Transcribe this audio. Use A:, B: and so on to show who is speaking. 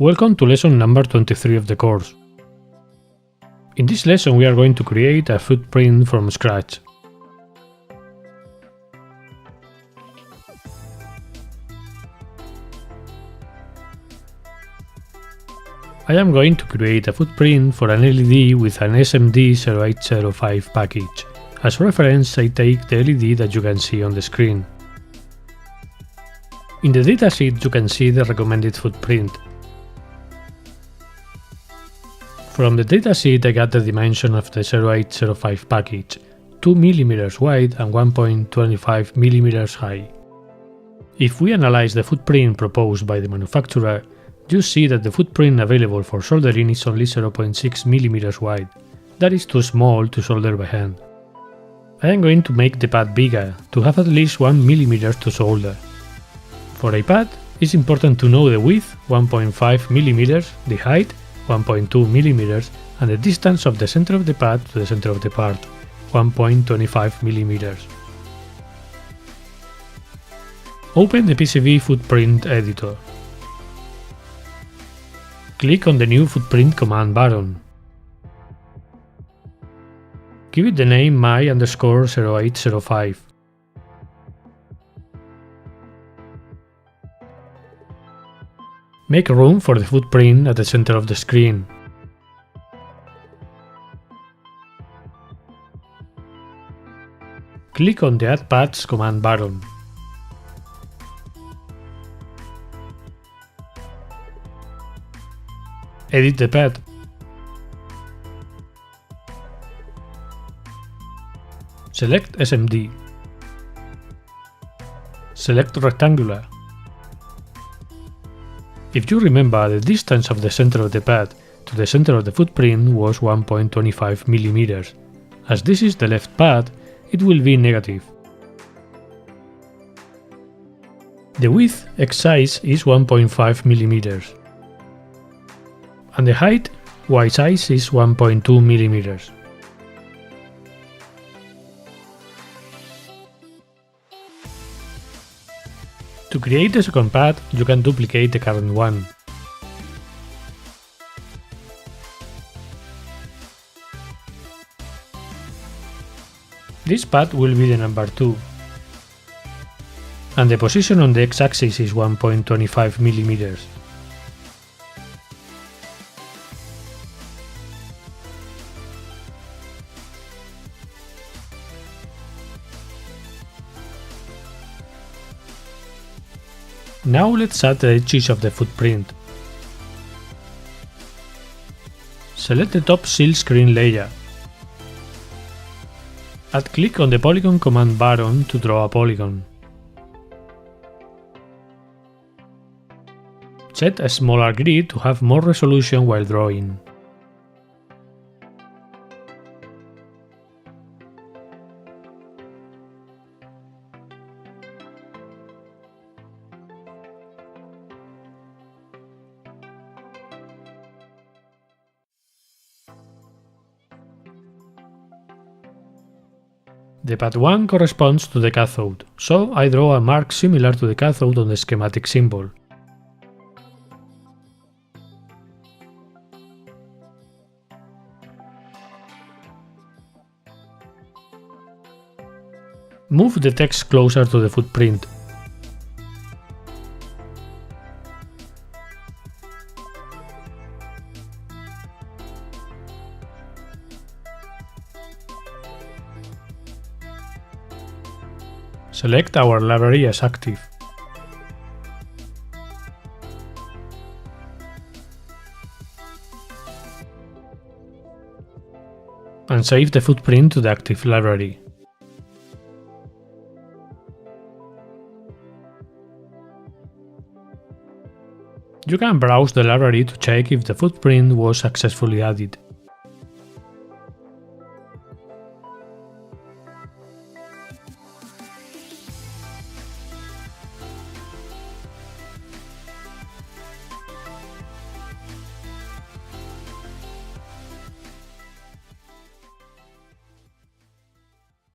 A: Welcome to lesson number 23 of the course. In this lesson we are going to create a footprint from scratch. I am going to create a footprint for an LED with an SMD0805 package. As reference, I take the LED that you can see on the screen. In the datasheet you can see the recommended footprint. From the datasheet I got the dimension of the 0805 package, 2 mm wide and 1.25 mm high. If we analyze the footprint proposed by the manufacturer, you see that the footprint available for soldering is only 0.6 mm wide. That is too small to solder by hand. I am going to make the pad bigger, to have at least 1 mm to solder. For a pad, it's important to know the width, 1.5 mm, the height, 1.2 mm, and the distance of the center of the pad to the center of the part, 1.25 mm. Open the PCB footprint editor. Click on the new footprint command button. Give it the name my_0805. Make room for the footprint at the center of the screen. Click on the Add Pads command button. Edit the pad. Select SMD. Select rectangular. If you remember, the distance of the center of the pad to the center of the footprint was 1.25 mm. As this is the left pad, it will be negative. The width X size is 1.5 mm. And the height Y size is 1.2 mm. To create the second pad, you can duplicate the current one. This pad will be the number 2. And the position on the x-axis is 1.25 mm. Now let's add the edges of the footprint. Select the top seal screen layer. Click on the polygon command button to draw a polygon. Set a smaller grid to have more resolution while drawing. The pad 1 corresponds to the cathode, so I draw a mark similar to the cathode on the schematic symbol. Move the text closer to the footprint. Select our library as active. And save the footprint to the active library. You can browse the library to check if the footprint was successfully added.